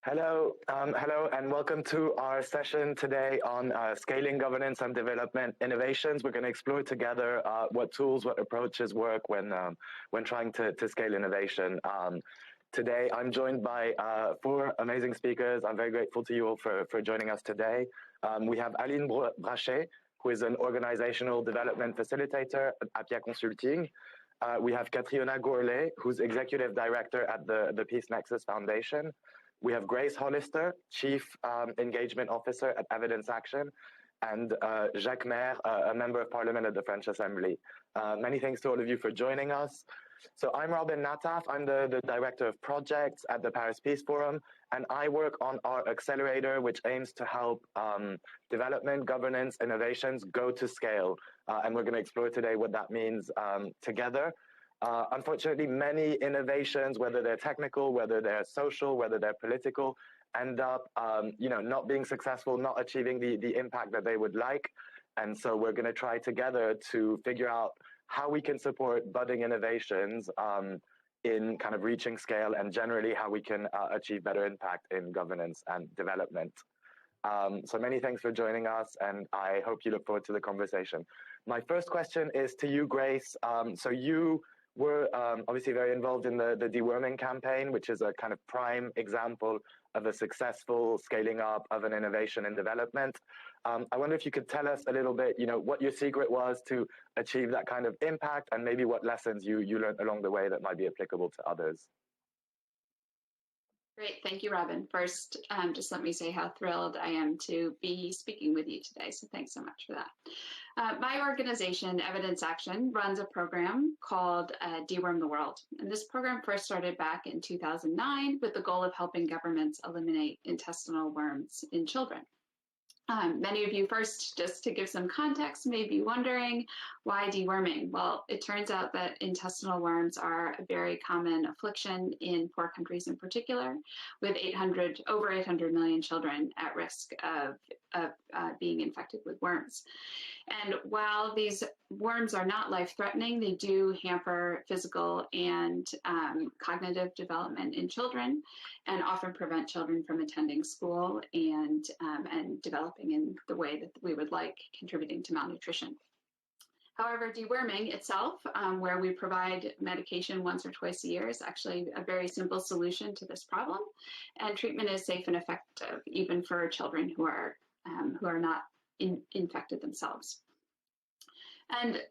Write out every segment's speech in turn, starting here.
Hello, and welcome to our session today on scaling governance and development innovations. We're going to explore together what tools, what approaches work when trying to scale innovation. Today, I'm joined by four amazing speakers. I'm very grateful to you all for joining us today. We have Aline Brachet, who is an organizational development facilitator at Appia Consulting. We have Catriona Gourlay, who's executive director at the Peace Nexus Foundation. We have Grace Hollister, Chief Engagement Officer at Evidence Action, and Jacques Maire, a Member of Parliament at the French Assembly. Many thanks to all of you for joining us. So I'm Robin Nataf. I'm the Director of Projects at the Paris Peace Forum, and I work on our accelerator, which aims to help development, governance, innovations go to scale. And we're going to explore today what that means together. Unfortunately, many innovations, whether they're technical, whether they're social, whether they're political, end up, not being successful, not achieving the impact that they would like. And so we're going to try together to figure out how we can support budding innovations in kind of reaching scale, and generally how we can achieve better impact in governance and development. So many thanks for joining us, and I hope you look forward to the conversation. My first question is to you, Grace. So you were obviously very involved in the Deworming campaign, which is a kind of prime example of a successful scaling up of an innovation in development. I wonder if you could tell us a little bit, what your secret was to achieve that kind of impact, and maybe what lessons you learned along the way that might be applicable to others. Great. Thank you, Robin. First, just let me say how thrilled I am to be speaking with you today. So thanks so much for that. My organization, Evidence Action, runs a program called Deworm the World. And this program first started back in 2009 with the goal of helping governments eliminate intestinal worms in children. Many of you, first, just to give some context, may be wondering, why deworming? Well, it turns out that intestinal worms are a very common affliction in poor countries in particular, with over 800 million children at risk of being infected with worms. And while these worms are not life-threatening, they do hamper physical and cognitive development in children, and often prevent children from attending school and developing in the way that we would like, contributing to malnutrition. However, deworming itself, where we provide medication once or twice a year, is actually a very simple solution to this problem, and treatment is safe and effective even for children who are not infected themselves. And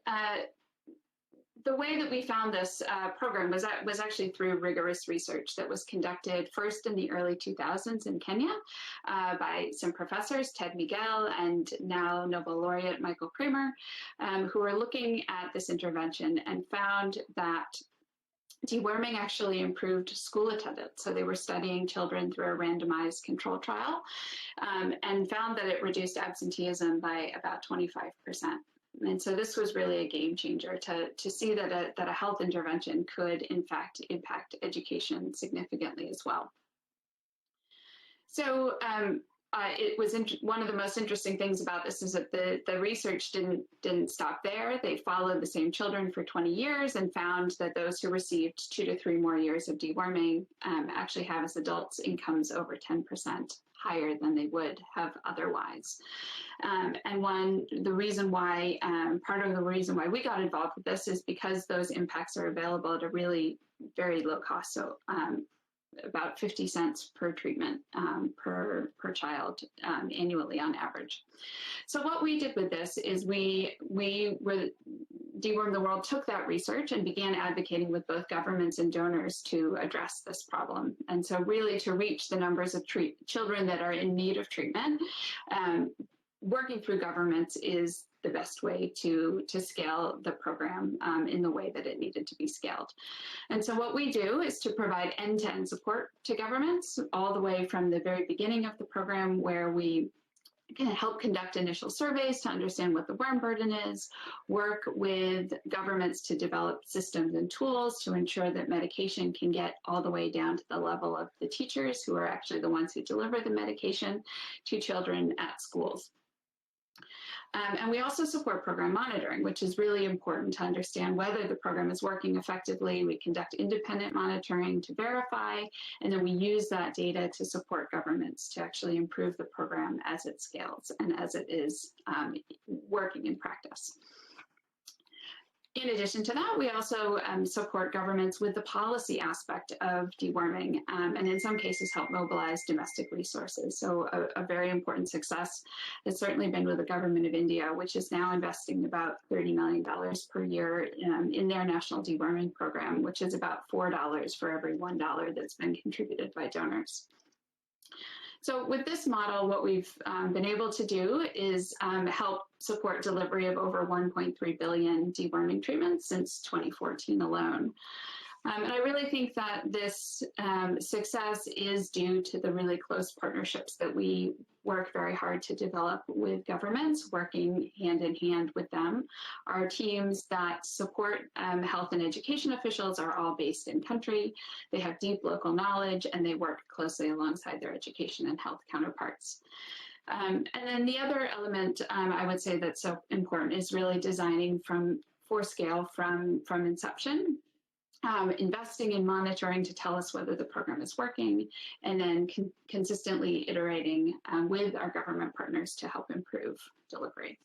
the way that we found this program was actually through rigorous research that was conducted first in the early 2000s in Kenya by some professors, Ted Miguel and now Nobel laureate Michael Kramer, who were looking at this intervention and found that deworming actually improved school attendance. So they were studying children through a randomized control trial and found that it reduced absenteeism by about 25%. And so this was really a game changer to see that a health intervention could, in fact, impact education significantly as well. So it was one of the most interesting things about this is that the research didn't stop there. They followed the same children for 20 years and found that those who received 2 to 3 more years of deworming actually have as adults incomes over 10% higher than they would have otherwise. And part of the reason why we got involved with this is because those impacts are available at a really very low cost. So about 50 cents per treatment per child annually on average. So what we did with this is Deworm the World took that research and began advocating with both governments and donors to address this problem. And so really to reach the numbers of children that are in need of treatment, working through governments is the best way to scale the program in the way that it needed to be scaled. And so what we do is to provide end-to-end support to governments all the way from the very beginning of the program, where we can help conduct initial surveys to understand what the worm burden is, work with governments to develop systems and tools to ensure that medication can get all the way down to the level of the teachers who are actually the ones who deliver the medication to children at schools. And we also support program monitoring, which is really important to understand whether the program is working effectively. We conduct independent monitoring to verify, and then we use that data to support governments to actually improve the program as it scales and as it is working in practice. In addition to that, we also support governments with the policy aspect of deworming, and in some cases help mobilize domestic resources. So a very important success has certainly been with the government of India, which is now investing about $30 million per year in their national deworming program, which is about $4 for every $1 that's been contributed by donors. So with this model, what we've been able to do is help support delivery of over 1.3 billion deworming treatments since 2014 alone. And I really think that this success is due to the really close partnerships that we work very hard to develop with governments, working hand in hand with them. Our teams that support health and education officials are all based in country. They have deep local knowledge, and they work closely alongside their education and health counterparts. And then the other element I would say that's so important is really designing for scale from inception. Investing in monitoring to tell us whether the program is working, and then consistently iterating with our government partners to help improve delivery.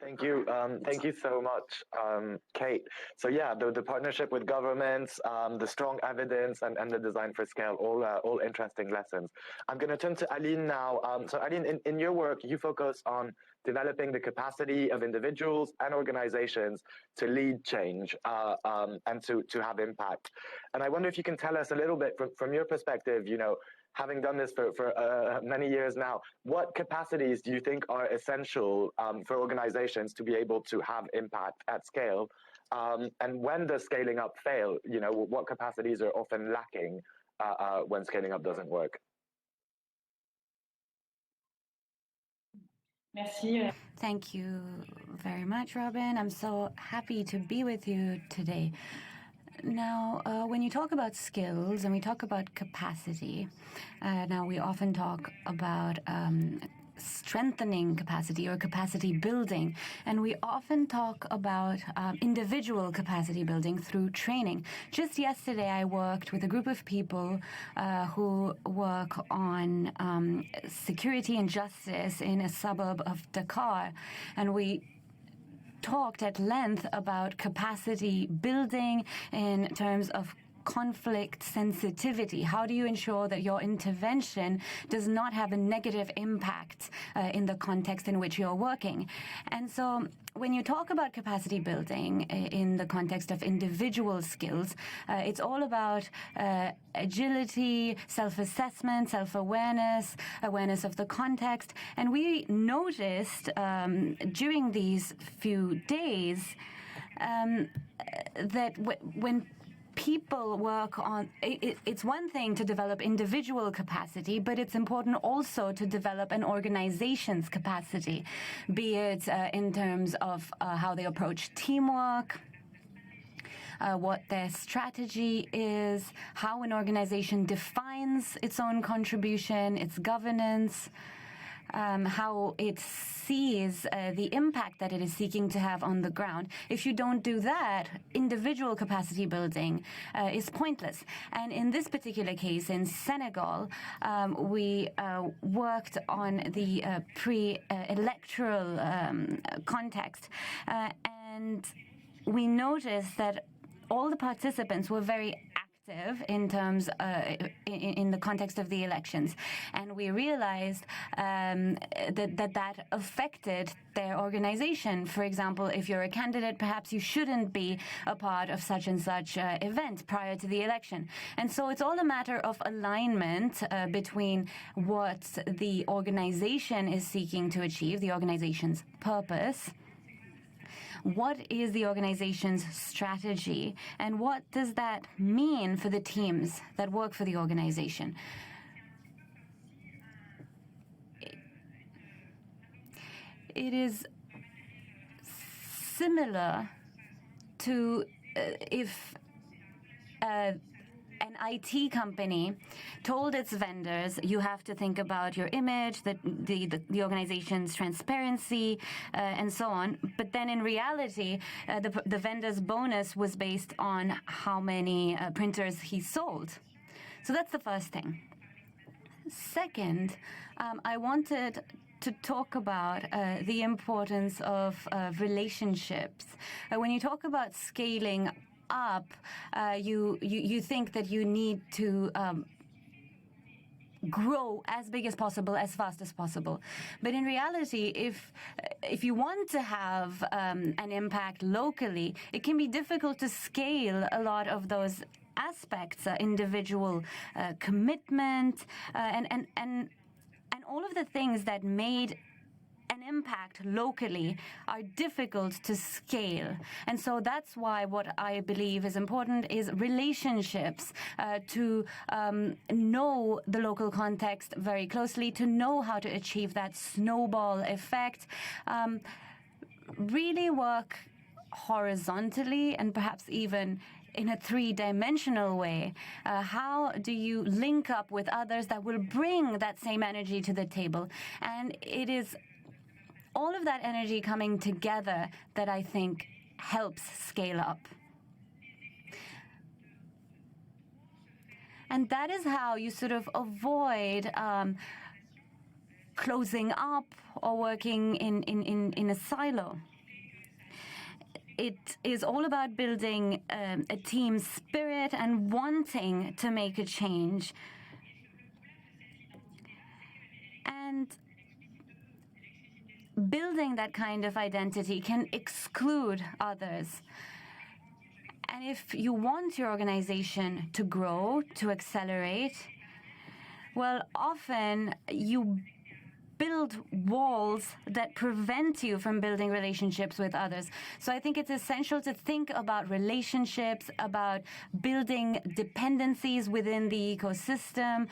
Thank you. Thank you so much, Kate. So yeah, the partnership with governments, the strong evidence, and the design for scale, all interesting lessons. I'm going to turn to Aline now. So Aline, in your work, you focus on developing the capacity of individuals and organizations to lead change and to have impact. And I wonder if you can tell us a little bit from your perspective, having done this for many years now, what capacities do you think are essential for organizations to be able to have impact at scale? And when does scaling up fail? What capacities are often lacking when scaling up doesn't work? Thank you very much, Robin. I'm so happy to be with you today. Now, when you talk about skills and we talk about capacity, now we often talk about strengthening capacity or capacity building, and we often talk about individual capacity building through training. Just yesterday, I worked with a group of people who work on security and justice in a suburb of Dakar, and we talked at length about capacity building in terms of conflict sensitivity. How do you ensure that your intervention does not have a negative impact in the context in which you're working? And so when you talk about capacity building in the context of individual skills, it's all about agility, self-assessment, self-awareness, awareness of the context. And we noticed during these few days that when people work on, it's one thing to develop individual capacity, but it's important also to develop an organization's capacity, be it in terms of how they approach teamwork, what their strategy is, how an organization defines its own contribution, its governance, how it sees the impact that it is seeking to have on the ground. If you don't do that, individual capacity building is pointless. And in this particular case, in Senegal, we worked on the pre-electoral context, and we noticed that all the participants were very active in terms in the context of the elections, and we realized that affected their organization. For example, if you're a candidate, perhaps you shouldn't be a part of such and such event prior to the election. And so it's all a matter of alignment between what the organization is seeking to achieve, the organization's purpose. What is the organization's strategy, and what does that mean for the teams that work for the organization? It is similar to if an IT company told its vendors, you have to think about your image, the organization's transparency, and so on. But then in reality, the vendor's bonus was based on how many printers he sold. So that's the first thing. Second, I wanted to talk about the importance of relationships. When you talk about scaling up, you think that you need to grow as big as possible, as fast as possible. But in reality, if you want to have an impact locally, it can be difficult to scale a lot of those aspects, individual commitment, and all of the things that made an impact locally are difficult to scale. And so that's why what I believe is important is relationships, to know the local context very closely, to know how to achieve that snowball effect, really work horizontally and perhaps even in a three-dimensional way. How do you link up with others that will bring that same energy to the table? And it is all of that energy coming together that I think helps scale up. And that is how you sort of avoid closing up or working in a silo. It is all about building a team spirit and wanting to make a change. And building that kind of identity can exclude others. And if you want your organization to grow, to accelerate, well, often you build walls that prevent you from building relationships with others. So I think it's essential to think about relationships, about building dependencies within the ecosystem,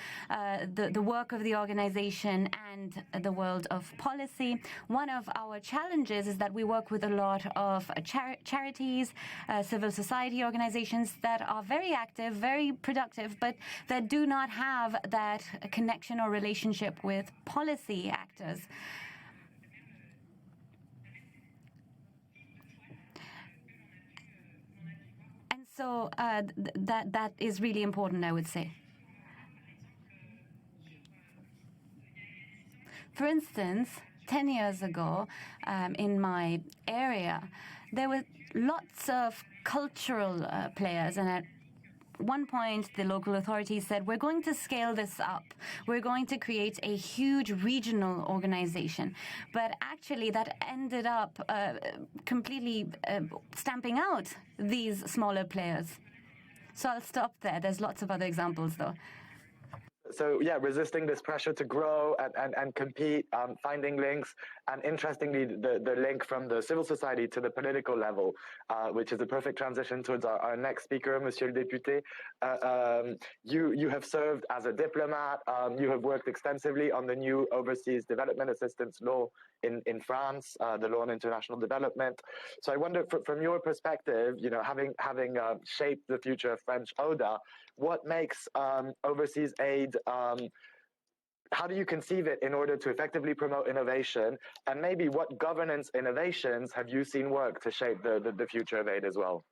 the work of the organization and the world of policy. One of our challenges is that we work with a lot of charities, civil society organizations that are very active, very productive, but that do not have that connection or relationship with policy actors. And so that is really important, I would say. For instance, 10 years ago, in my area, there were lots of cultural players, and at one point, the local authorities said, we're going to scale this up. We're going to create a huge regional organization. But actually, that ended up completely stamping out these smaller players. So I'll stop there. There's lots of other examples, though. So yeah, resisting this pressure to grow and compete, finding links, and interestingly, the link from the civil society to the political level, which is a perfect transition towards our next speaker, Monsieur le Député. You have served as a diplomat. You have worked extensively on the new overseas development assistance law in France, the law on international development. So I wonder, from your perspective, you know, having shaped the future of French ODA, what makes overseas aid, how do you conceive it in order to effectively promote innovation? And maybe what governance innovations have you seen work to shape the future of aid as well?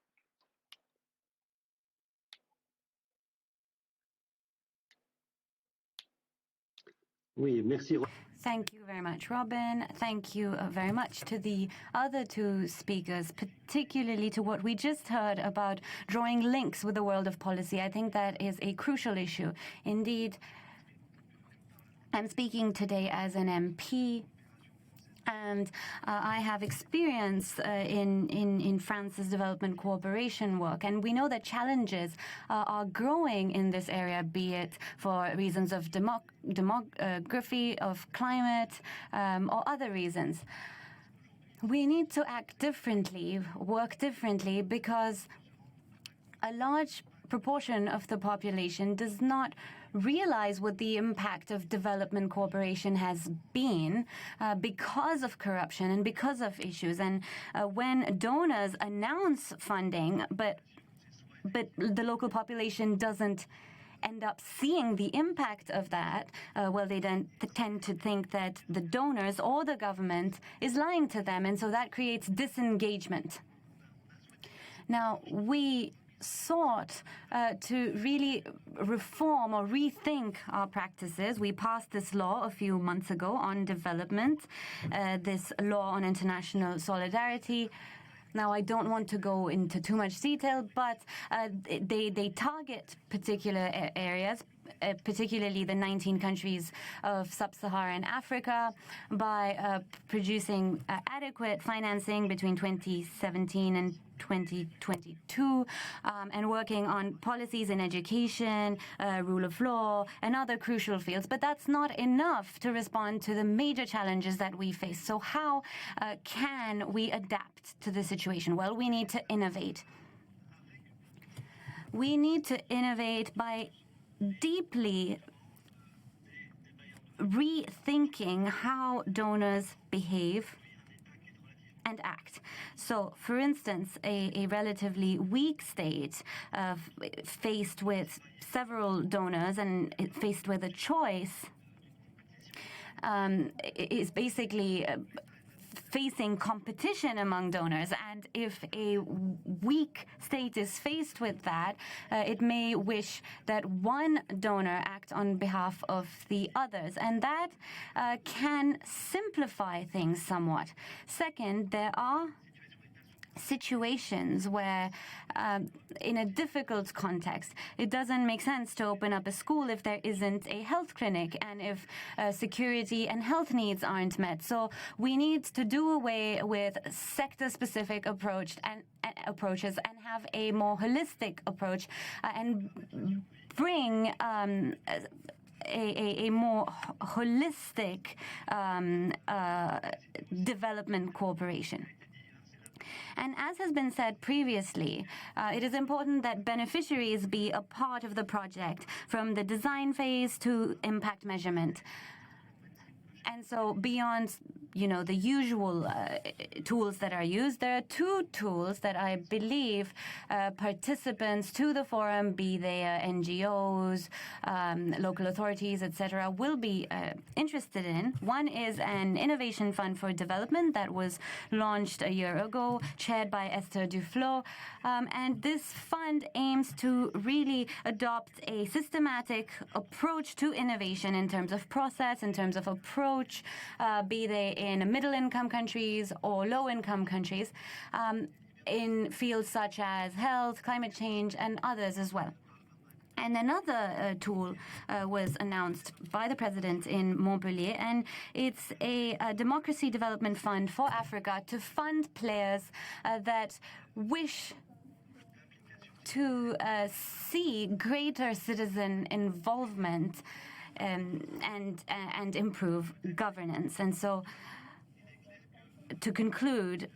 Oui, merci. Thank you very much, Robin. Thank you very much to the other two speakers, particularly to what we just heard about drawing links with the world of policy. I think that is a crucial issue. Indeed, I'm speaking today as an MP, and I have experience in France's development cooperation work. And we know that challenges are growing in this area, be it for reasons of demography, of climate, or other reasons. We need to act differently, work differently, because a large proportion of the population does not realize what the impact of development cooperation has been because of corruption and because of issues. And when donors announce funding, but but the local population doesn't end up seeing the impact of that, well, they then tend to think that the donors or the government is lying to them, and so that creates disengagement. Now, we sought to really reform or rethink our practices. We passed this law a few months ago on development, this law on international solidarity. Now, I don't want to go into too much detail, but they target particular areas, particularly the 19 countries of sub-Saharan Africa, by producing adequate financing between 2017 and 2022, and working on policies in education, rule of law, and other crucial fields. But that's not enough to respond to the major challenges that we face. So how can we adapt to the situation? Well, we need to innovate. We need to innovate by deeply rethinking how donors behave and act. So, for instance, a relatively weak state faced with several donors and faced with a choice is basically facing competition among donors. And if a weak state is faced with that, it may wish that one donor act on behalf of the others. And that can simplify things somewhat. Second, there are situations where in a difficult context, it doesn't make sense to open up a school if there isn't a health clinic and if security and health needs aren't met. So we need to do away with sector-specific approaches and have a more holistic approach and bring a more holistic development cooperation. And as has been said previously, it is important that beneficiaries be a part of the project from the design phase to impact measurement. And so beyond, the usual tools that are used, there are two tools that I believe participants to the forum, be they NGOs, local authorities, etc., will be interested in. One is an innovation fund for development that was launched a year ago, chaired by Esther Duflo. And this fund aims to really adopt a systematic approach to innovation in terms of process, in terms of approach, be they in middle-income countries or low-income countries, in fields such as health, climate change, and others as well. And another tool was announced by the president in Montpellier, and it's a democracy development fund for Africa to fund players that wish to see greater citizen involvement and improve governance. And so, to conclude,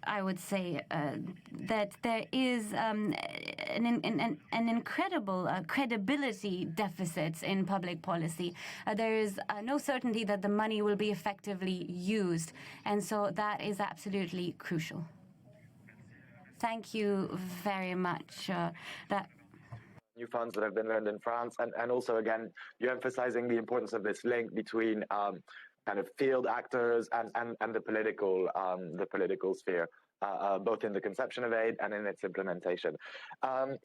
I would say that there is an incredible credibility deficit in public policy. There is no certainty that the money will be effectively used, and so that is absolutely crucial. Thank you very much. New funds that have been learned in France, and also, again, you're emphasizing the importance of this link between kind of field actors and the political sphere, both in the conception of aid and in its implementation.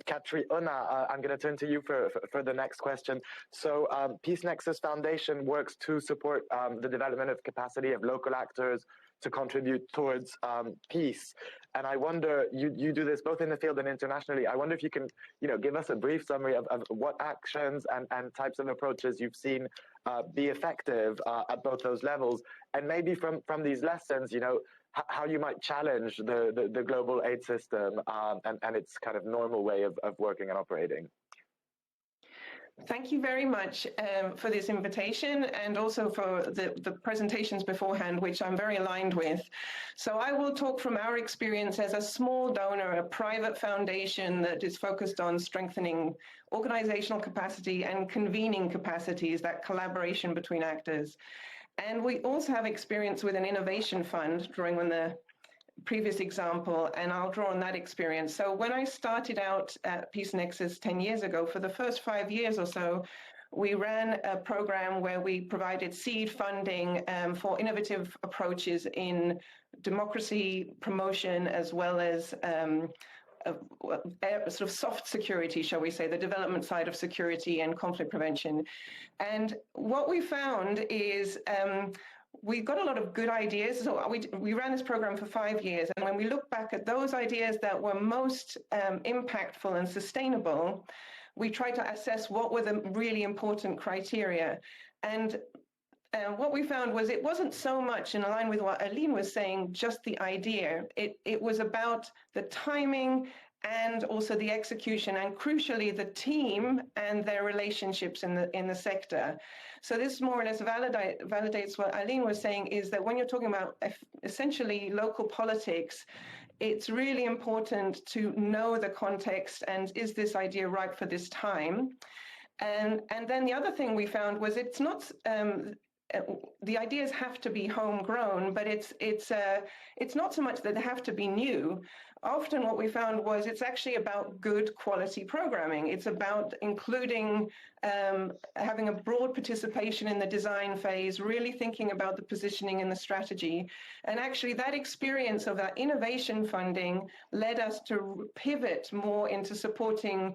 Catriona, I'm going to turn to you for the next question. So Peace Nexus Foundation works to support the development of capacity of local actors to contribute towards peace. And I wonder, you do this both in the field and internationally. I wonder if you can, give us a brief summary of what actions and types of approaches you've seen be effective at both those levels, and maybe from these lessons, how you might challenge the global aid system and its kind of normal way of working and operating. Thank you very much for this invitation, and also for the presentations beforehand, which I'm very aligned with. So I will talk from our experience as a small donor, a private foundation that is focused on strengthening organizational capacity and convening capacities, that collaboration between actors. And we also have experience with an innovation fund, drawing on the previous example, and I'll draw on that experience. So when I started out at Peace Nexus 10 years ago, for the first 5 years or so, we ran a program where we provided seed funding for innovative approaches in democracy promotion, as well as sort of soft security, shall we say, the development side of security and conflict prevention. And what we found is we got a lot of good ideas. So we ran this program for 5 years. And when we look back at those ideas that were most impactful and sustainable, we tried to assess what were the really important criteria. And what we found was it wasn't so much in line with what Aline was saying, just the idea. It was about the timing and also the execution, and crucially the team and their relationships in the sector. So this more or less validates what Aline was saying, is that when you're talking about essentially local politics, it's really important to know the context and is this idea right for this time? And then the other thing we found was it's not the ideas have to be homegrown, but it's not so much that they have to be new. Often what we found was it's actually about good quality programming. It's about including, having a broad participation in the design phase, really thinking about the positioning and the strategy. And actually that experience of that innovation funding led us to pivot more into supporting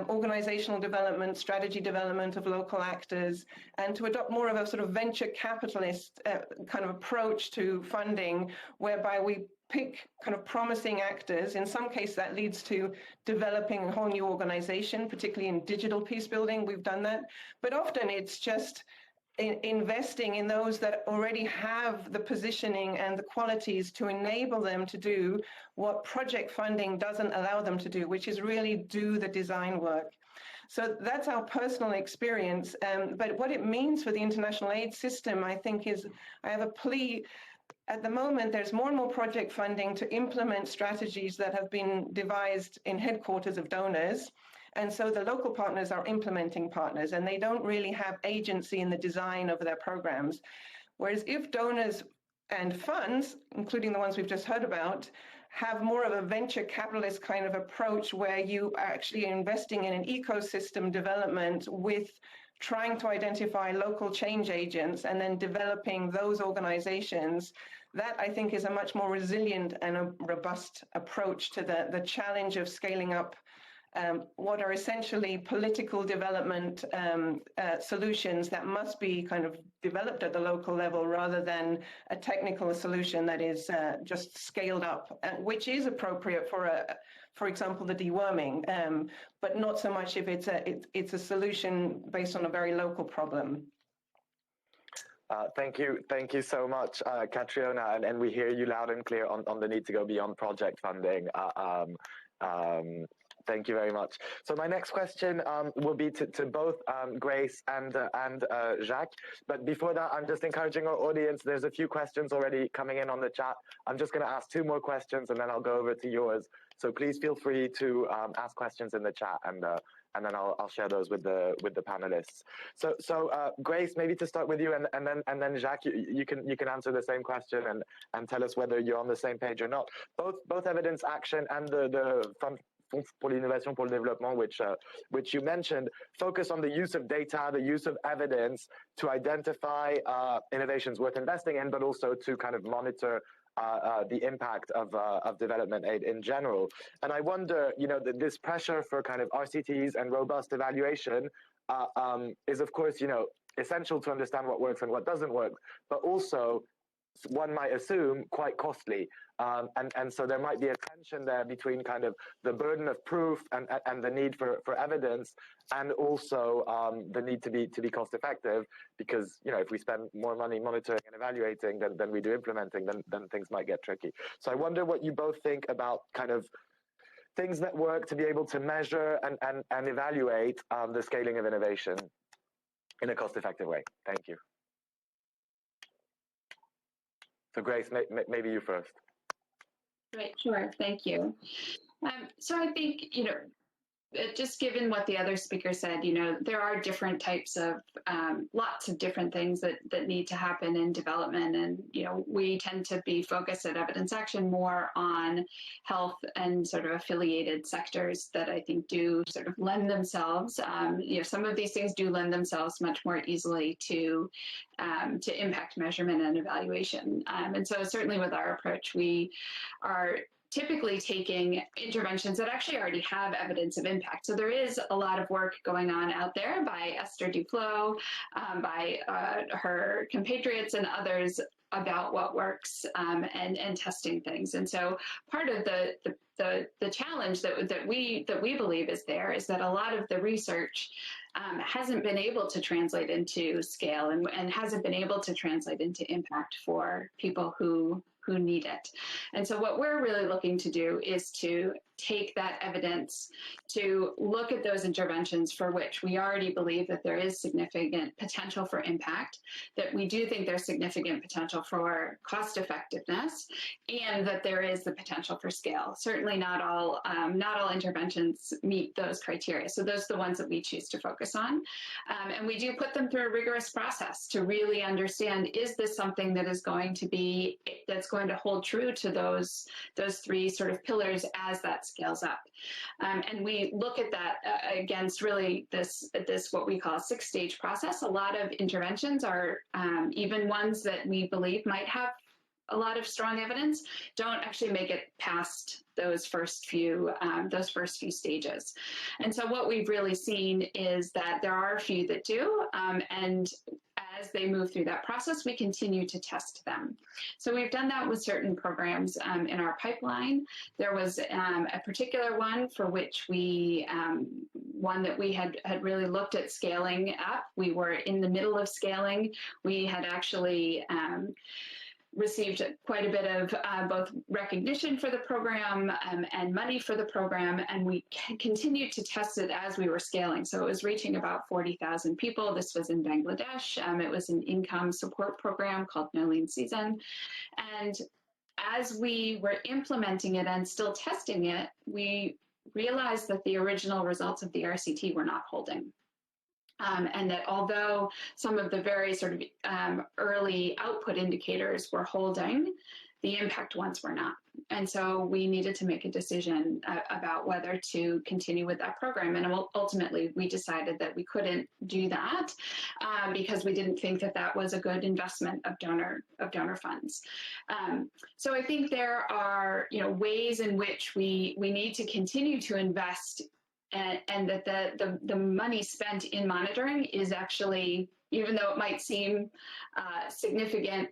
organizational development, strategy development of local actors, and to adopt more of a sort of venture capitalist kind of approach to funding, whereby we pick kind of promising actors. In some cases, that leads to developing a whole new organization, particularly in digital peace building. We've done that. But often it's just investing in those that already have the positioning and the qualities to enable them to do what project funding doesn't allow them to do, which is really do the design work. So that's our personal experience. But what it means for the international aid system, I think, is I have a plea. At the moment, there's more and more project funding to implement strategies that have been devised in headquarters of donors. And so the local partners are implementing partners, and they don't really have agency in the design of their programs. Whereas if donors and funds, including the ones we've just heard about, have more of a venture capitalist kind of approach where you are actually investing in an ecosystem development with trying to identify local change agents and then developing those organizations, that I think is a much more resilient and a robust approach to the challenge of scaling up what are essentially political development solutions that must be kind of developed at the local level, rather than a technical solution that is just scaled up, which is appropriate for example, the deworming, but not so much if it's a solution based on a very local problem. Thank you so much, Catriona, and we hear you loud and clear on the need to go beyond project funding. Thank you very much. So my next question will be to both Grace and Jacques. But before that, I'm just encouraging our audience. There's a few questions already coming in on the chat. I'm just going to ask 2 more questions, and then I'll go over to yours. So please feel free to ask questions in the chat, and then I'll share those with the panelists. So Grace, maybe to start with you, and then Jacques, you can answer the same question and tell us whether you're on the same page or not. Both evidence action and the Fund pour l'innovation pour le développement, which you mentioned, focus on the use of data, the use of evidence to identify innovations worth investing in, but also to kind of monitor the impact of development aid in general. And I wonder, this pressure for kind of RCTs and robust evaluation is, of course, essential to understand what works and what doesn't work, but also, one might assume, quite costly. And so there might be a tension there between kind of the burden of proof and the need for evidence, and also the need to be cost effective, because if we spend more money monitoring and evaluating than we do implementing, then things might get tricky. So I wonder what you both think about kind of things that work to be able to measure and evaluate the scaling of innovation in a cost effective way. Thank you. So Grace, maybe you first. Right, sure, thank you. So I think, just given what the other speaker said, there are different types of, lots of different things that need to happen in development. And, we tend to be focused at Evidence Action more on health and sort of affiliated sectors that I think do sort of lend themselves, some of these things do lend themselves much more easily to impact measurement and evaluation. And so certainly with our approach, we are typically taking interventions that actually already have evidence of impact. So there is a lot of work going on out there by Esther Duflo, by her compatriots and others about what works and testing things. And so part of the challenge that we believe is there is that a lot of the research hasn't been able to translate into scale and hasn't been able to translate into impact for people who need it. And so what we're really looking to do is to take that evidence to look at those interventions for which we already believe that there is significant potential for impact, that we do think there's significant potential for cost effectiveness, and that there is the potential for scale. Certainly not all interventions meet those criteria. So those are the ones that we choose to focus on. And we do put them through a rigorous process to really understand, is this something that is going to hold true to those three sort of pillars as that scales up. And we look at that against really this what we call a 6-stage process. A lot of interventions are even ones that we believe might have a lot of strong evidence, don't actually make it past those first few stages. And so what we've really seen is that there are a few that do, and as they move through that process, we continue to test them. So we've done that with certain programs in our pipeline. There was a particular one for which one that we had really looked at scaling up. We were in the middle of scaling. We had actually received quite a bit of both recognition for the program and money for the program, and we continued to test it as we were scaling. So it was reaching about 40,000 people. This was in Bangladesh. It was an income support program called No Lean Season. And as we were implementing it and still testing it, we realized that the original results of the RCT were not holding. And that although some of the very sort of early output indicators were holding, the impact ones were not. And so we needed to make a decision about whether to continue with that program. And ultimately, we decided that we couldn't do that because we didn't think that that was a good investment of donor funds. So I think there are ways in which we need to continue to invest, and that the money spent in monitoring is actually, even though it might seem significant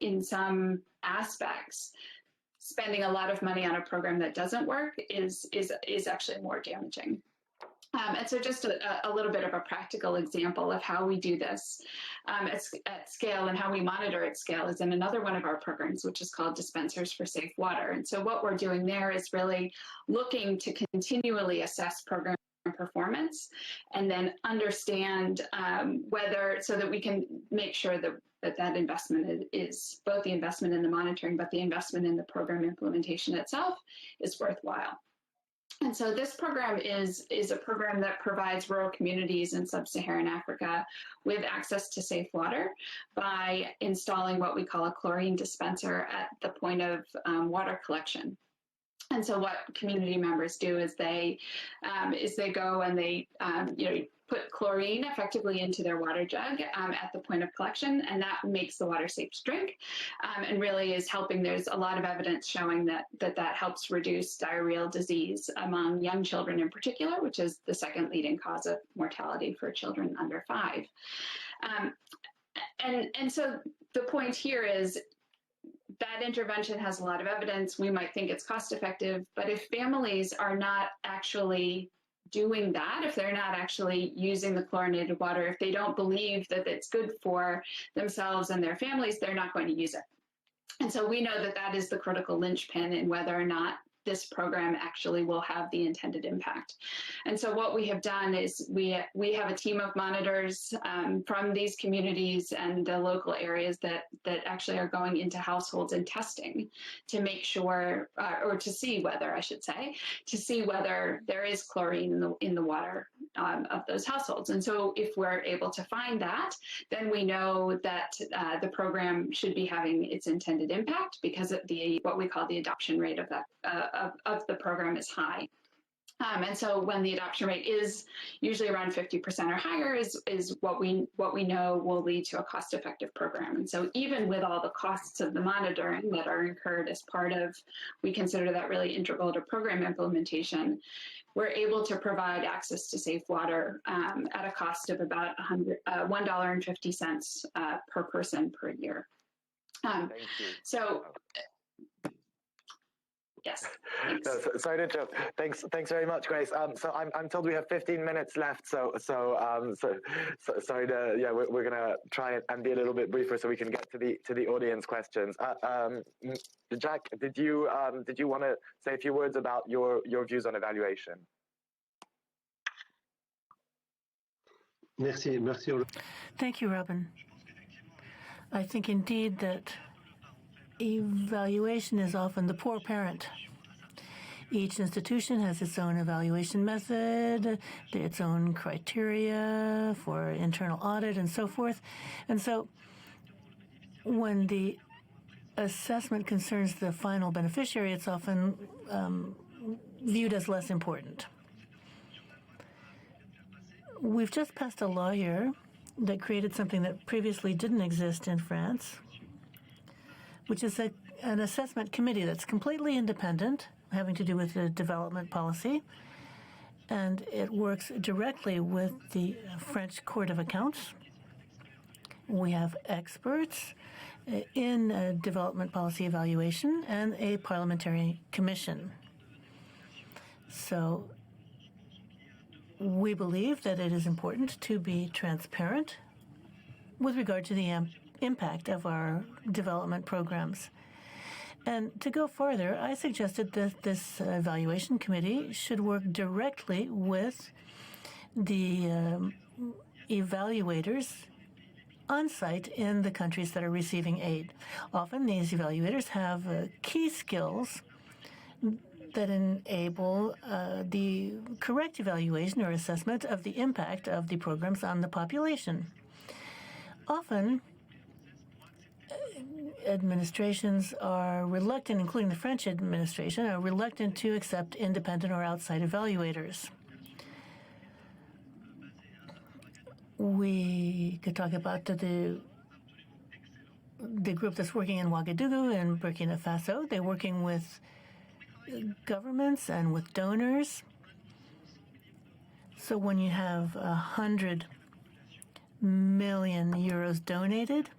in some aspects, spending a lot of money on a program that doesn't work is actually more damaging. And so just a little bit of a practical example of how we do this at scale and how we monitor at scale is in another one of our programs, which is called Dispensers for Safe Water. And so what we're doing there is really looking to continually assess program performance and then understand so that we can make sure that investment is both the investment in the monitoring, but the investment in the program implementation itself is worthwhile. And so this program is a program that provides rural communities in sub-Saharan Africa with access to safe water by installing what we call a chlorine dispenser at the point of water collection. And so what community members do is they go and they put chlorine effectively into their water jug at the point of collection, and that makes the water safe to drink, and really is helping. There's a lot of evidence showing that helps reduce diarrheal disease among young children in particular, which is the second leading cause of mortality for children under 5. And so the point here is that intervention has a lot of evidence. We might think it's cost effective, but if families are not actually doing that, if they're not actually using the chlorinated water, if they don't believe that it's good for themselves and their families, they're not going to use it. And so we know that that is the critical linchpin in whether or not this program actually will have the intended impact. And so what we have done is we have a team of monitors from these communities and the local areas that actually are going into households and testing to make sure, or to see whether, I should say, to see whether there is chlorine in the water of those households. And so if we're able to find that, then we know that the program should be having its intended impact, because what we call the adoption rate of that of the program is high. And so when the adoption rate is usually around 50% or higher is what we know will lead to a cost-effective program. And so even with all the costs of the monitoring that are incurred as part of, we consider that really integral to program implementation, we're able to provide access to safe water at a cost of about $1.50 per person per year. Thank you. So. Yes. No, sorry to interrupt. Thanks very much, Grace. So I'm told we have 15 minutes left. So sorry to, yeah, we're gonna try and be a little bit briefer so we can get to the audience questions. Jack, did you want to say a few words about your views on evaluation? Merci. Thank you, Robin. I think indeed that evaluation is often the poor parent. Each institution has its own evaluation method, its own criteria for internal audit and so forth. And so when the assessment concerns the final beneficiary, it's often viewed as less important. We've just passed a law here that created something that previously didn't exist in France, which is an assessment committee that's completely independent, having to do with the development policy, and it works directly with the French Court of Accounts. We have experts in development policy evaluation and a parliamentary commission. So we believe that it is important to be transparent with regard to the impact of our development programs. And to go further, I suggested that this evaluation committee should work directly with the evaluators on site in the countries that are receiving aid. Often these evaluators have key skills that enable the correct evaluation or assessment of the impact of the programs on the population. Often, administrations are reluctant, including the French administration, are reluctant to accept independent or outside evaluators. We could talk about the group that's working in Ouagadougou and Burkina Faso. They're working with governments and with donors. So when you have 100 million euros donated,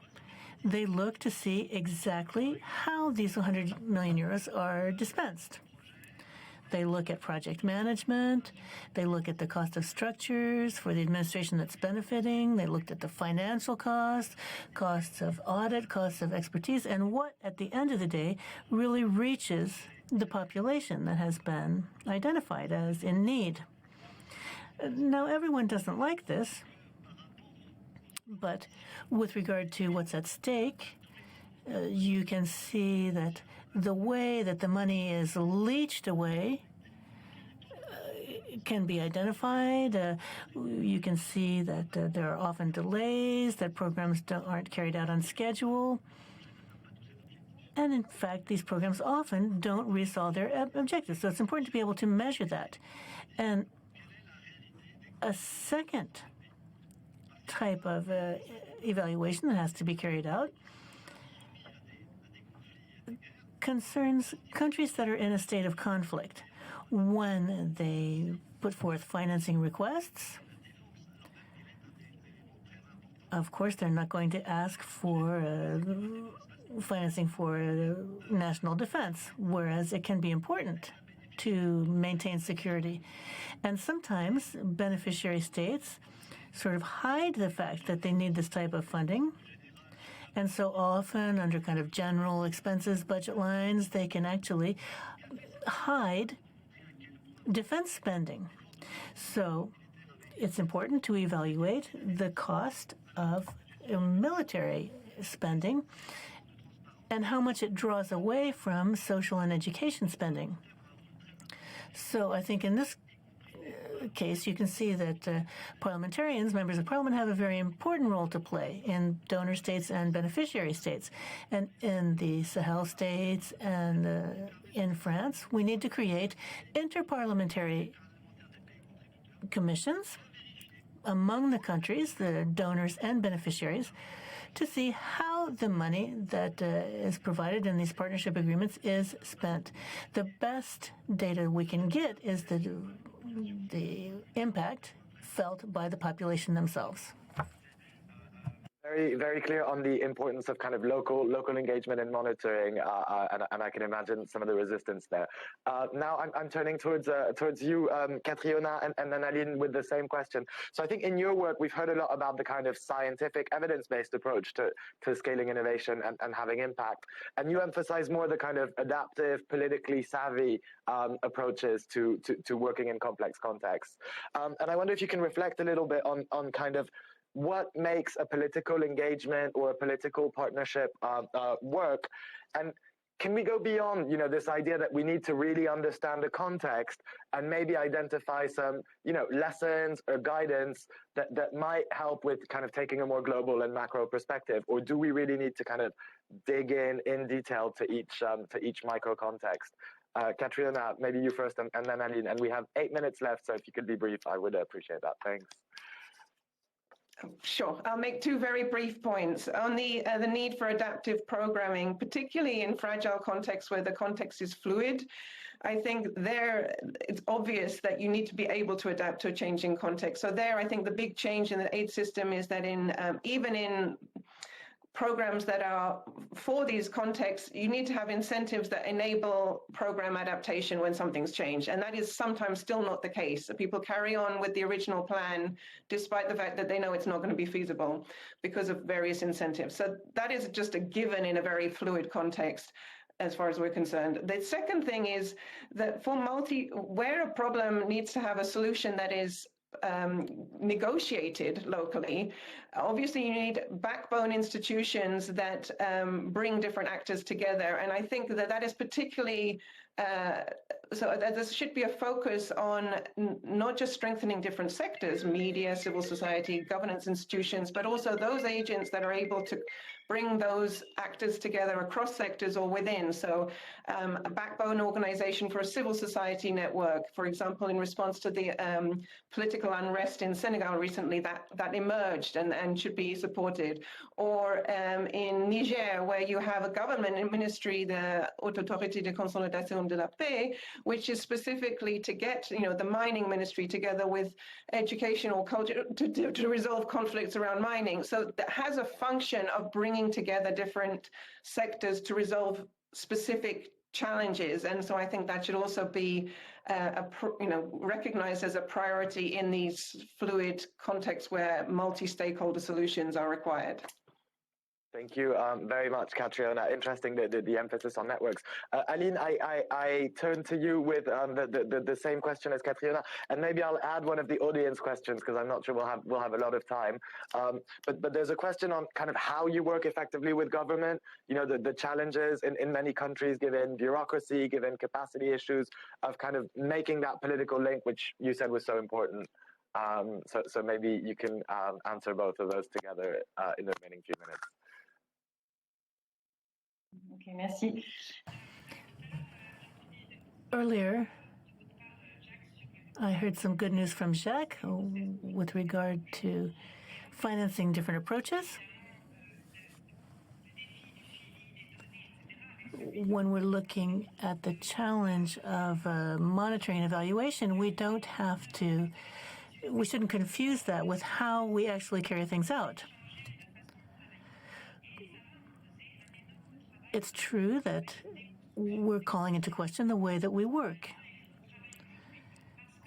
they look to see exactly how these 100 million euros are dispensed. They look at project management. They look at the cost of structures for the administration that's benefiting. They looked at the financial costs, costs of audit, costs of expertise, and what, at the end of the day, really reaches the population that has been identified as in need. Now, everyone doesn't like this, but with regard to what's at stake, you can see that the way that the money is leached away can be identified. You can see that there are often delays, that programs aren't carried out on schedule. And in fact, these programs often don't resolve their objectives. So it's important to be able to measure that. And a second type of evaluation that has to be carried out concerns countries that are in a state of conflict. When they put forth financing requests, of course, they're not going to ask for financing for national defense, whereas it can be important to maintain security. And sometimes beneficiary states sort of hide the fact that they need this type of funding. And so often, under kind of general expenses budget lines, they can actually hide defense spending. So it's important to evaluate the cost of military spending and how much it draws away from social and education spending. So I think in this case, you can see that parliamentarians, members of parliament, have a very important role to play in donor states and beneficiary states. And in the Sahel states and in France, we need to create interparliamentary commissions among the countries, the donors and beneficiaries, to see how the money that is provided in these partnership agreements is spent. The best data we can get is the impact felt by the population themselves. Very, very clear on the importance of kind of local engagement and monitoring, and I can imagine some of the resistance there. Now I'm turning towards you, Catriona, and then Aline with the same question. So I think in your work we've heard a lot about the kind of scientific, evidence-based approach to scaling innovation and having impact, and you emphasize more the kind of adaptive, politically savvy approaches to working in complex contexts. And I wonder if you can reflect a little bit on kind of what makes a political engagement or a political partnership work, and can we go beyond, this idea that we need to really understand the context and maybe identify some, lessons or guidance that might help with kind of taking a more global and macro perspective, or do we really need to kind of dig in detail to each micro context? Catriona, maybe you first, and then Aline, and we have 8 minutes left, so if you could be brief, I would appreciate that. Thanks. Sure. I'll make two very brief points on the need for adaptive programming, particularly in fragile contexts where the context is fluid. I think there it's obvious that you need to be able to adapt to a changing context. So there, I think the big change in the aid system is that even in programs that are for these contexts, you need to have incentives that enable program adaptation when something's changed. And that is sometimes still not the case. So people carry on with the original plan, despite the fact that they know it's not going to be feasible because of various incentives. So that is just a given in a very fluid context, as far as we're concerned. The second thing is that where a problem needs to have a solution that is negotiated locally, obviously you need backbone institutions that bring different actors together. And I think that is particularly so that there should be a focus on not just strengthening different sectors, media, civil society, governance institutions, but also those agents that are able to bring those actors together across sectors or within. So a backbone organization for a civil society network, for example, in response to the political unrest in Senegal recently, that emerged and should be supported. Or in Niger, where you have a government ministry, the Haute Autorité de Consolidation de la Paix, which is specifically to get the mining ministry together with education or culture to resolve conflicts around mining. So that has a function of bringing together different sectors to resolve specific challenges. And so I think that should also be recognized as a priority in these fluid contexts where multi-stakeholder solutions are required. Thank you very much, Catriona. Interesting the emphasis on networks. Aline, I turn to you with the same question as Catriona, and maybe I'll add one of the audience questions because I'm not sure we'll have a lot of time. But there's a question on kind of how you work effectively with government. The challenges in many countries, given bureaucracy, given capacity issues, of kind of making that political link, which you said was so important. So maybe you can answer both of those together in the remaining few minutes. Okay, merci. Earlier, I heard some good news from Jacques with regard to financing different approaches. When we're looking at the challenge of monitoring and evaluation, we shouldn't confuse that with how we actually carry things out. It's true that we're calling into question the way that we work.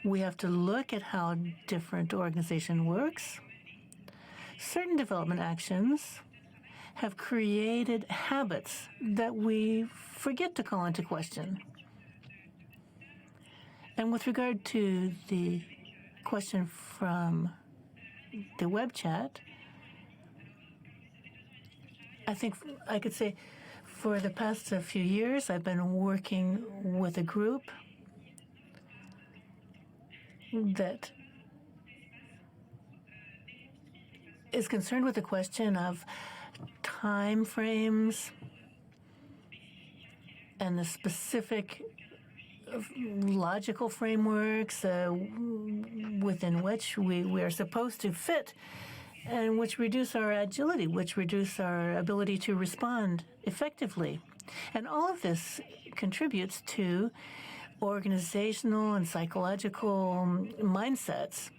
We have to look at how different organization works. Certain development actions have created habits that we forget to call into question. And with regard to the question from the web chat, I think I could say for the past few years, I've been working with a group that is concerned with the question of time frames and the specific logical frameworks within which we are supposed to fit, and which reduce our agility, which reduce our ability to respond effectively. And all of this contributes to organizational and psychological mindsets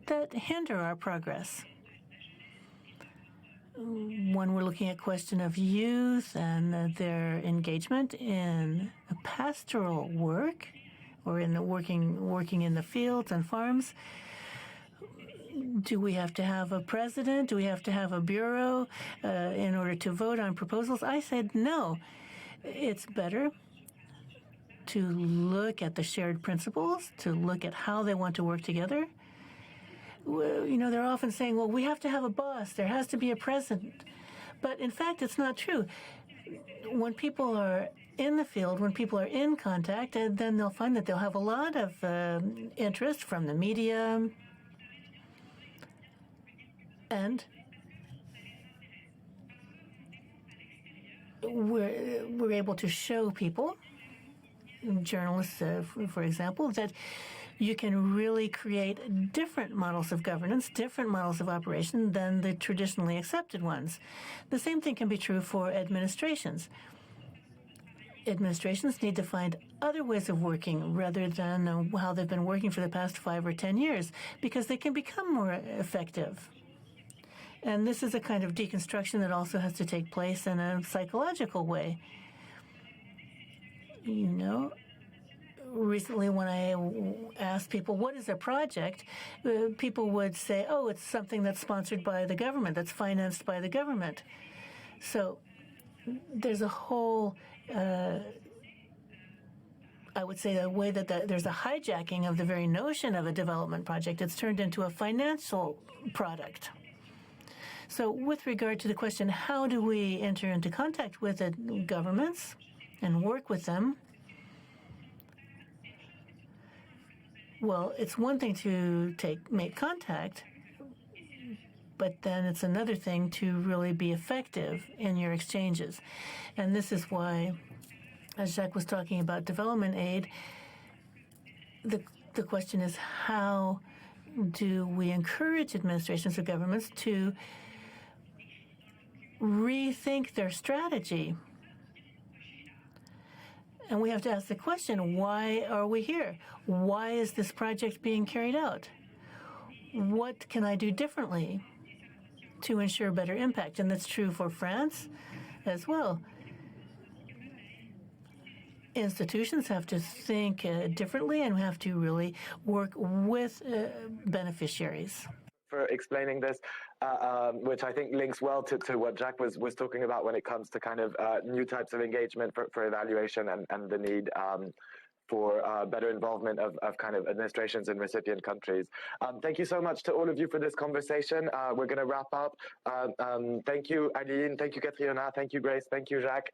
that hinder our progress. When we're looking at question of youth and their engagement in pastoral work or in the working in the fields and farms, do we have to have a president? Do we have to have a bureau in order to vote on proposals? I said no. It's better to look at the shared principles, to look at how they want to work together. You know, they're often saying, well, we have to have a boss. There has to be a president. But in fact, it's not true. When people are in the field, when people are in contact, then they'll find that they'll have a lot of interest from the media. And we're able to show people, journalists, for example, that you can really create different models of governance, different models of operation than the traditionally accepted ones. The same thing can be true for administrations. Administrations need to find other ways of working rather than how they've been working for the past 5 or 10 years, because they can become more effective. And this is a kind of deconstruction that also has to take place in a psychological way. You know, recently when I asked people, what is a project, people would say, oh, it's something that's sponsored by the government, that's financed by the government. So there's a whole, I would say, a way that there's a hijacking of the very notion of a development project. It's turned into a financial product. So with regard to the question, how do we enter into contact with the governments and work with them? Well, it's one thing to make contact, but then it's another thing to really be effective in your exchanges. And this is why, as Jacques was talking about development aid, the question is, how do we encourage administrations or governments to rethink their strategy? And we have to ask the question, why are we here? Why is this project being carried out? What can I do differently to ensure better impact? And that's true for France as well. Institutions have to think differently and have to really work with beneficiaries. For explaining this, which I think links well to what Jack was talking about when it comes to kind of new types of engagement for evaluation and the need for better involvement of kind of administrations in recipient countries. Thank you so much to all of you for this conversation. We're going to wrap up. Thank you, Aline. Thank you, Catriona. Thank you, Grace. Thank you, Jacques.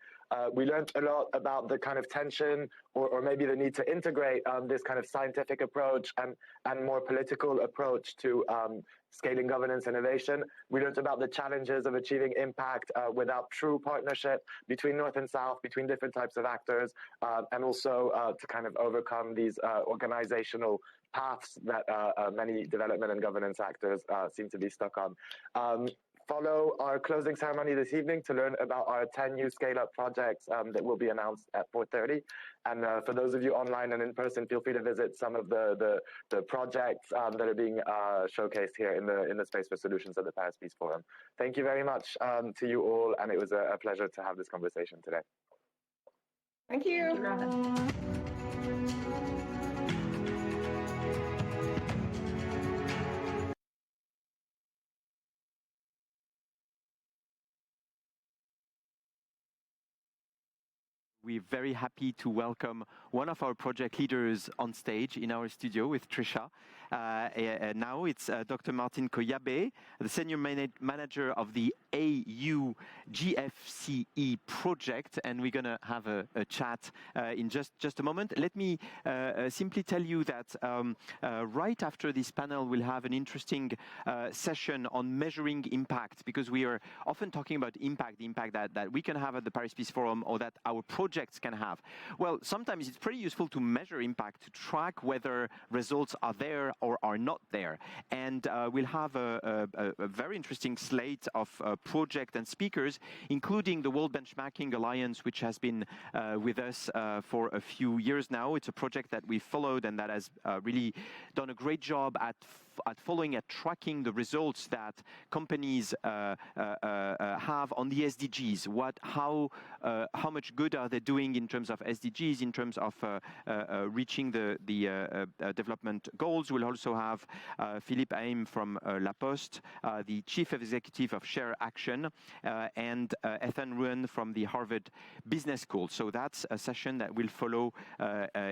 We learned a lot about the kind of tension or maybe the need to integrate this kind of scientific approach and more political approach to scaling governance innovation. We learned about the challenges of achieving impact without true partnership between North and South, between different types of actors, and also to kind of overcome these organizational paths that many development and governance actors seem to be stuck on. Follow our closing ceremony this evening to learn about our 10 new scale-up projects that will be announced at 4:30. And for those of you online and in person, feel free to visit some of the projects that are being showcased here in the Space for Solutions at the Paris Peace Forum. Thank you very much to you all, and it was a pleasure to have this conversation today. Thank you. Thank you, Robin. We're very happy to welcome one of our project leaders on stage in our studio with Trisha. Now it's Dr. Martin Koyabe, the Senior Manager of the AU GFCE project, and we're going to have a chat in just a moment. Let me simply tell you that right after this panel, we'll have an interesting session on measuring impact, because we are often talking about impact, the impact that we can have at the Paris Peace Forum or that our projects can have. Well, sometimes it's pretty useful to measure impact, to track whether results are there or are not there. And we'll have a very interesting slate of project and speakers, including the World Benchmarking Alliance, which has been with us for a few years now. It's a project that we followed and that has really done a great job at following, at tracking the results that companies have on the SDGs. How much good are they doing in terms of SDGs, in terms of reaching the development goals. We'll also have Philippe Haim from La Poste, the Chief Executive of Share Action, and Ethan Ruan from the Harvard Business School. So that's a session that will follow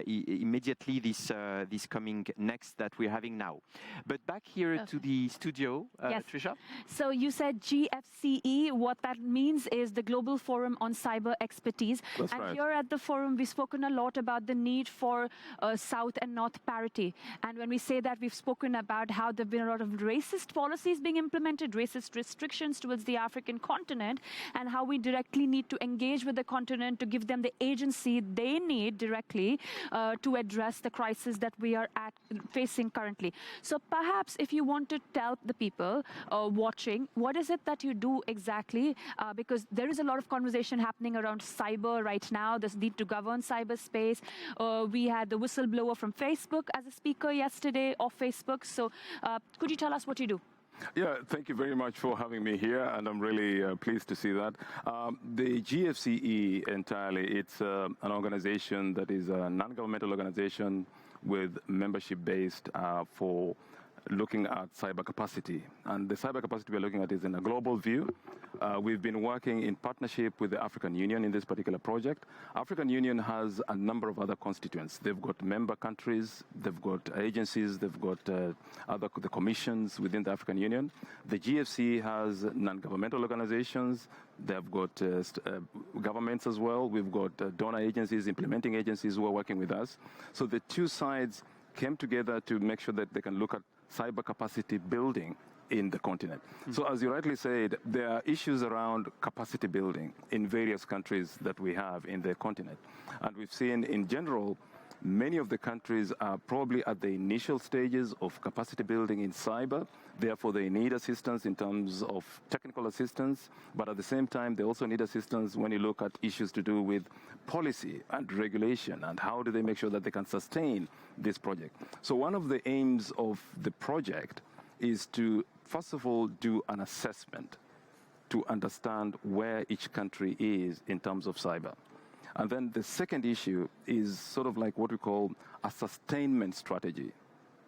immediately this coming next that we're having now. But back here to the studio, yes. Trisha. So you said GFCE. What that means is the Global Forum on Cyber Expertise. That's and right. Here at the forum, we've spoken a lot about the need for South and North parity. And when we say that, we've spoken about how there have been a lot of racist policies being implemented, racist restrictions towards the African continent, and how we directly need to engage with the continent to give them the agency they need directly to address the crisis that we are facing currently. So perhaps if you want to tell the people watching, what is it that you do exactly? Because there is a lot of conversation happening around cyber right now, this need to govern cyberspace. We had the whistleblower from Facebook as a speaker yesterday of Facebook. So could you tell us what you do? Yeah, thank you very much for having me here, and I'm really pleased to see that. The GFCE entirely, it's an organization that is a non-governmental organization with membership based for looking at cyber capacity. And the cyber capacity we're looking at is in a global view. We've been working in partnership with the African Union in this particular project. African Union has a number of other constituents. They've got member countries, they've got agencies, they've got the commissions within the African Union. The GFC has non-governmental organizations. They've got governments as well. We've got donor agencies, implementing agencies who are working with us. So the two sides came together to make sure that they can look at cyber capacity building in the continent. Mm-hmm. So as you rightly said, there are issues around capacity building in various countries that we have in the continent. And we've seen in general, many of the countries are probably at the initial stages of capacity building in cyber. Therefore, they need assistance in terms of technical assistance. But at the same time, they also need assistance when you look at issues to do with policy and regulation and how do they make sure that they can sustain this project. So one of the aims of the project is to, first of all, do an assessment to understand where each country is in terms of cyber. And then the second issue is sort of like what we call a sustainment strategy.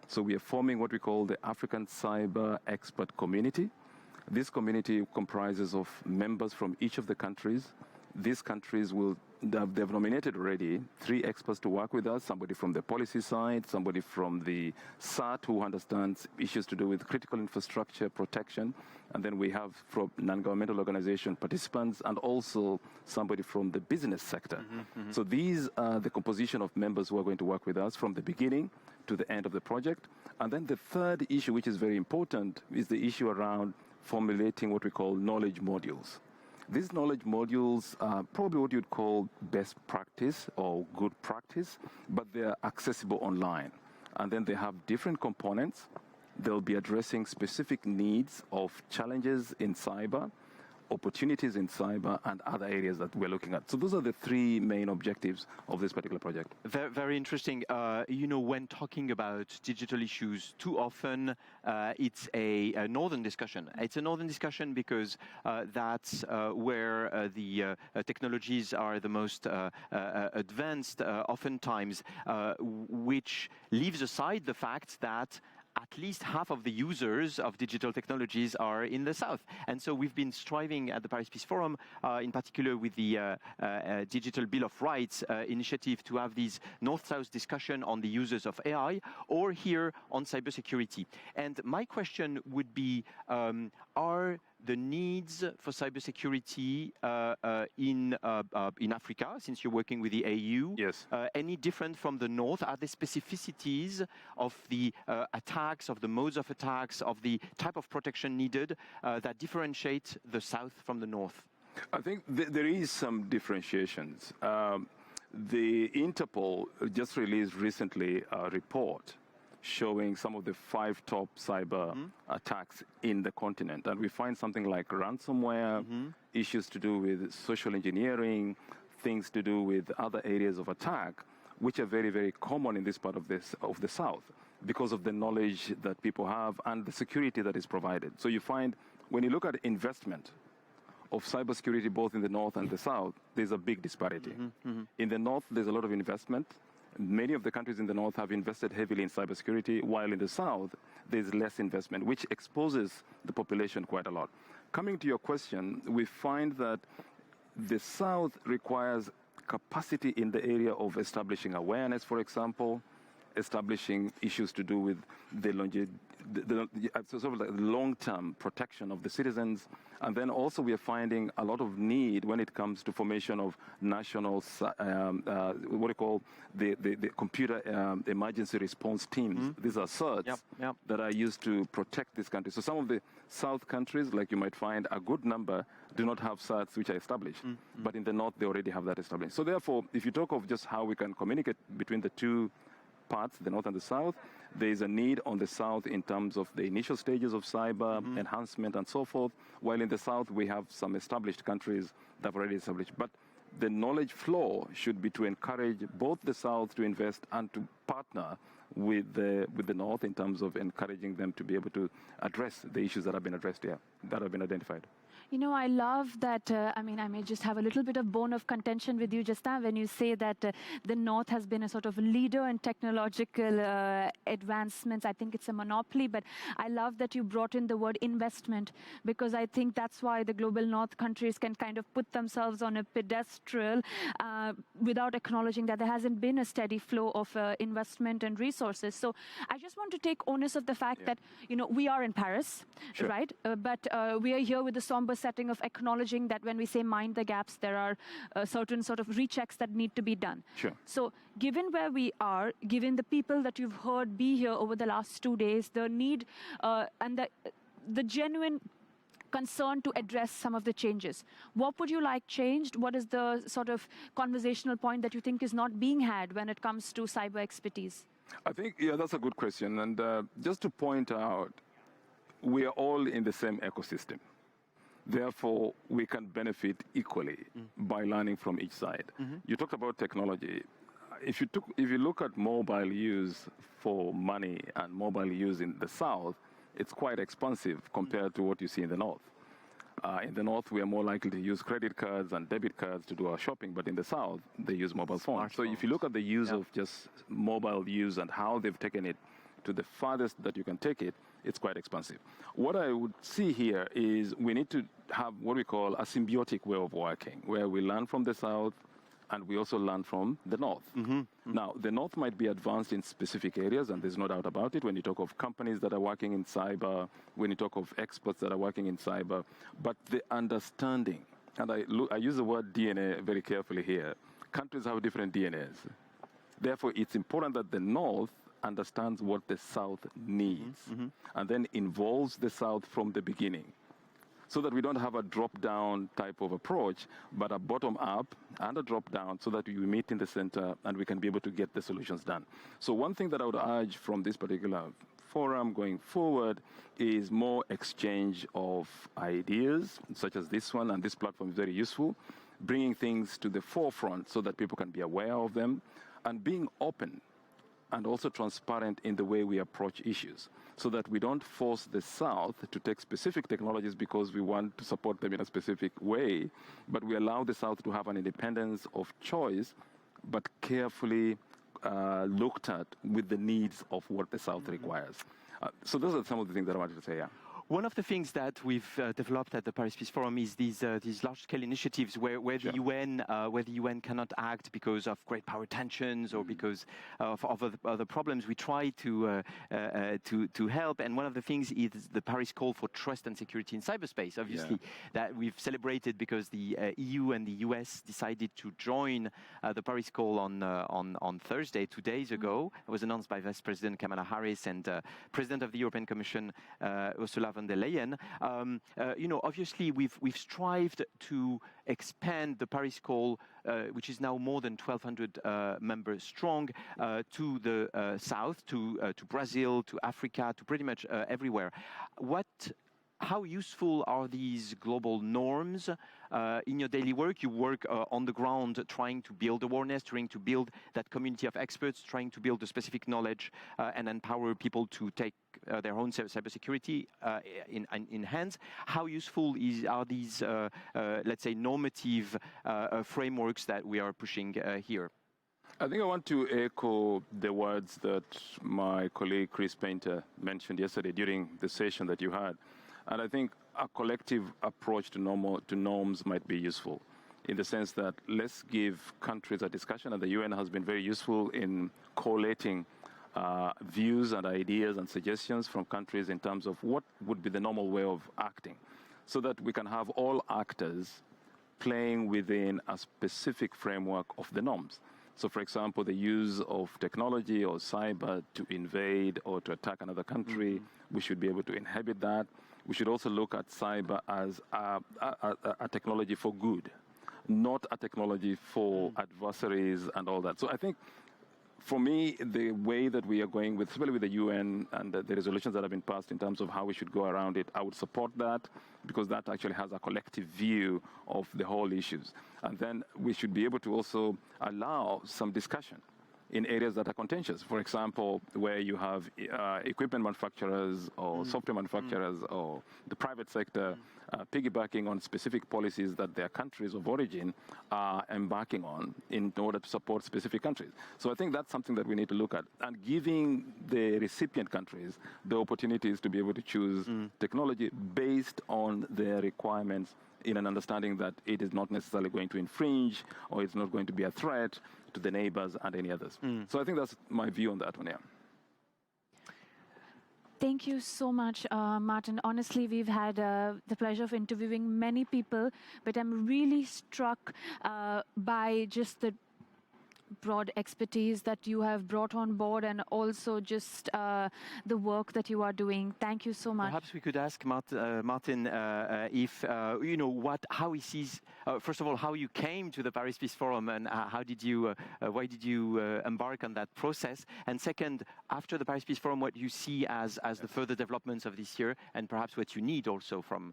So we are forming what we call the African Cyber Expert Community. This community comprises of members from each of the countries. These countries they've nominated already 3 experts to work with us, somebody from the policy side, somebody from the SAT who understands issues to do with critical infrastructure protection, and then we have from non-governmental organization participants and also somebody from the business sector. Mm-hmm, mm-hmm. So these are the composition of members who are going to work with us from the beginning to the end of the project. And then the third issue, which is very important, is the issue around formulating what we call knowledge modules. These knowledge modules are probably what you'd call best practice or good practice, but they're accessible online. And then they have different components. They'll be addressing specific needs of challenges in cyber, opportunities in cyber, and other areas that we're looking at. So those are the 3 main objectives of this particular project. Very, very interesting. When talking about digital issues, too often it's a northern discussion. It's a northern discussion because that's where the technologies are the most advanced, oftentimes, which leaves aside the fact that at least half of the users of digital technologies are in the South. And so we've been striving at the Paris Peace Forum, in particular with the Digital Bill of Rights initiative, to have these North-South discussion on the users of AI, or here on cybersecurity. And my question would be, are the needs for cybersecurity in Africa, since you're working with the AU, yes, any different from the North? Are there specificities of the attacks, of the modes of attacks, of the type of protection needed that differentiate the South from the North? I think there is some differentiations. The Interpol just released recently a report showing some of the 5 top cyber attacks in the continent. And we find something like ransomware, issues to do with social engineering, things to do with other areas of attack, which are very, very common in this part of the South because of the knowledge that people have and the security that is provided. So you find, when you look at investment of cybersecurity both in the North and the South, there's a big disparity. In the North, there's a lot of investment. Many of the countries in the North have invested heavily in cybersecurity, while in the South, there's less investment, which exposes the population quite a lot. Coming to your question, we find that the South requires capacity in the area of establishing awareness, for example, establishing issues to do with the long-term protection of the citizens. And then also we are finding a lot of need when it comes to formation of national, what we call the computer emergency response teams. These are CERTs that are used to protect this country. So some of the South countries, like you might find, a good number do not have CERTs which are established. But in the North, they already have that established. So therefore, if you talk of just how we can communicate between the two parts, the North and the South, there is a need on the South in terms of the initial stages of cyber enhancement and so forth, while in the South we have some established countries that have already established. But the knowledge flow should be to encourage both the South to invest and to partner with the North in terms of encouraging them to be able to address the issues that have been addressed here, that have been identified. You know, I love that, I may just have a little bit of bone of contention with you just now when you say that the North has been a sort of leader in technological advancements. I think it's a monopoly, but I love that you brought in the word investment, because I think that's why the global North countries can kind of put themselves on a pedestal without acknowledging that there hasn't been a steady flow of investment and resources. So I just want to take onus of the fact that, you know, we are in Paris, right? But we are here with the somber setting of acknowledging that when we say mind the gaps, there are certain sort of rechecks that need to be done. So given where we are, given the people that you've heard be here over the last 2 days, the need and the genuine concern to address some of the changes, what would you like changed? What is the sort of conversational point that you think is not being had when it comes to cyber expertise? I think, that's a good question. And just to point out, we are all in the same ecosystem. Therefore, we can benefit equally by learning from each side. You talked about technology. If you look at mobile use for money and mobile use in the South, it's quite expensive compared to what you see in the North. In the North, we are more likely to use credit cards and debit cards to do our shopping, but in the South, they use mobile phones. So if you look at the use of just mobile use and how they've taken it to the farthest that you can take it, it's quite expensive. What I would see here is we need to have what we call a symbiotic way of working, where we learn from the South and we also learn from the North. Now, the North might be advanced in specific areas, and there's no doubt about it when you talk of companies that are working in cyber, when you talk of experts that are working in cyber, but the understanding, and I use the word DNA very carefully here. Countries have different DNAs. Therefore, it's important that the North understands what the South needs and then involves the South from the beginning, so that we don't have a drop-down type of approach, but a bottom-up and a drop-down, so that we meet in the center and we can be able to get the solutions done. So one thing that I would urge from this particular forum going forward is more exchange of ideas, such as this one, and this platform is very useful, bringing things to the forefront so that people can be aware of them, and being open and also transparent in the way we approach issues, so that we don't force the South to take specific technologies because we want to support them in a specific way, but we allow the South to have an independence of choice, but carefully looked at with the needs of what the South requires. So those are some of the things that I wanted to say, yeah. One of the things that we've developed at the Paris Peace Forum is these large-scale initiatives where the UN cannot act because of great power tensions or because of other problems. We try to help, and one of the things is the Paris Call for Trust and Security in Cyberspace. Obviously, that we've celebrated because the EU and the US decided to join the Paris Call on Thursday, 2 days ago. It was announced by Vice President Kamala Harris and President of the European Commission Ursula von der Leyen. Obviously, we've strived to expand the Paris Call, which is now more than 1,200 members strong, to the south, to Brazil, to Africa, to pretty much everywhere. How useful are these global norms in your daily work? You work on the ground trying to build awareness, trying to build that community of experts, trying to build the specific knowledge and empower people to take their own cybersecurity in hands. How useful are these, let's say, normative frameworks that we are pushing here? I think I want to echo the words that my colleague Chris Painter mentioned yesterday during the session that you had. And I think a collective approach to norms might be useful in the sense that let's give countries a discussion, and the UN has been very useful in collating views and ideas and suggestions from countries in terms of what would be the normal way of acting, so that we can have all actors playing within a specific framework of the norms. So, for example, the use of technology or cyber to invade or to attack another country, we should be able to inhibit that. We should also look at cyber as a technology for good, not a technology for adversaries and all that. So I think, for me, the way that we are going with, especially with the UN and the resolutions that have been passed in terms of how we should go around it, I would support that because that actually has a collective view of the whole issues. And then we should be able to also allow some discussion in areas that are contentious. For example, where you have equipment manufacturers or software manufacturers or the private sector piggybacking on specific policies that their countries of origin are embarking on in order to support specific countries. So I think that's something that we need to look at, and giving the recipient countries the opportunities to be able to choose technology based on their requirements, in an understanding that it is not necessarily going to infringe or it's not going to be a threat to the neighbors and any others. So I think that's my view on that one, yeah. Thank you so much, Martin. Honestly, we've had the pleasure of interviewing many people, but I'm really struck by just the broad expertise that you have brought on board, and also just the work that you are doing. Thank you so much. Perhaps we could ask Martin if how he sees. First of all, how you came to the Paris Peace Forum, and why did you embark on that process? And second, after the Paris Peace Forum, what you see as the further developments of this year, and perhaps what you need also from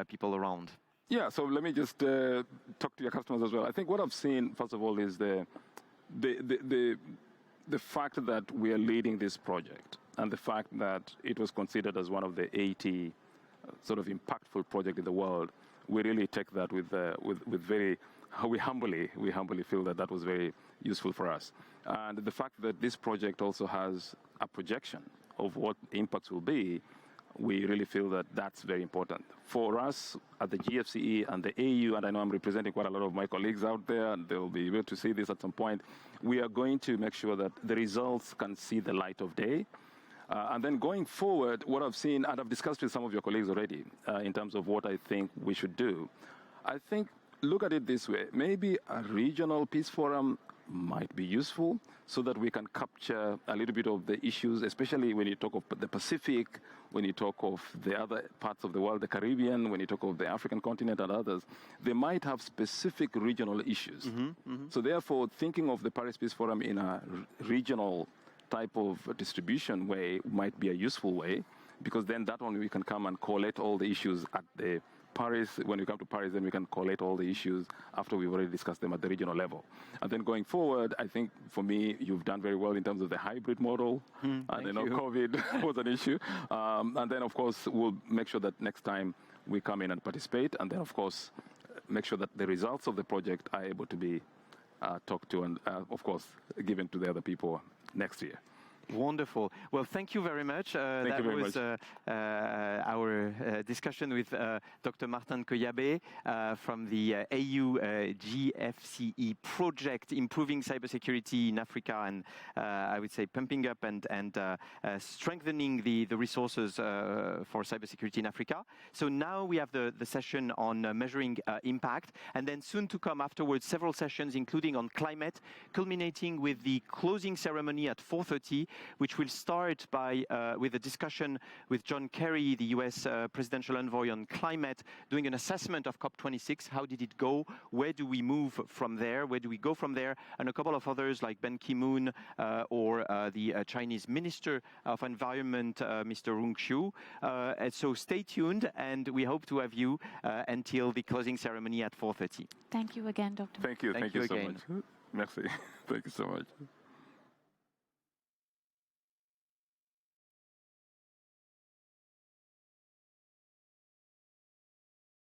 people around. Yeah. So let me just talk to your customers as well. I think what I've seen, first of all, is the fact that we are leading this project, and the fact that it was considered as one of the 80 sort of impactful projects in the world. We really take that with very, we humbly feel that was very useful for us. And the fact that this project also has a projection of what the impacts will be, we really feel that that's very important. For us at the GFCE and the AU, and I know I'm representing quite a lot of my colleagues out there, and they'll be able to see this at some point, we are going to make sure that the results can see the light of day. And then going forward, what I've seen, and I've discussed with some of your colleagues already, in terms of what I think we should do, I think, look at it this way, maybe a regional peace forum might be useful so that we can capture a little bit of the issues, especially when you talk of the Pacific, when you talk of the other parts of the world, the Caribbean, when you talk of the African continent and others, they might have specific regional issues. So therefore, thinking of the Paris Peace Forum in a regional type of distribution way might be a useful way, because then that one we can come and collate all the issues at the Paris. When we come to Paris, then we can collate all the issues after we've already discussed them at the regional level. And then going forward, I think for me, you've done very well in terms of the hybrid model. And COVID was an issue. And then, of course, we'll make sure that next time we come in and participate. And then, of course, make sure that the results of the project are able to be talked to and, of course, given to the other people next year. Wonderful. Well, thank you very much. Thank you very much. Our discussion with Dr. Martin Koyabe from the AU GFCE project, improving cybersecurity in Africa, and I would say pumping up and strengthening the resources for cybersecurity in Africa. So now we have the session on measuring impact, and then soon to come afterwards several sessions, including on climate, culminating with the closing ceremony at 4:30, which will start with a discussion with John Kerry, the US presidential envoy on climate, doing an assessment of COP26. How did it go? Where do we move from there? Where do we go from there? And a couple of others like Ban Ki-moon or the Chinese Minister of Environment, Mr. Rung Xiu. So stay tuned, and we hope to have you until the closing ceremony at 4:30. Thank you again, Dr. Thank you. Thank you so again. much. Merci. Thank you so much.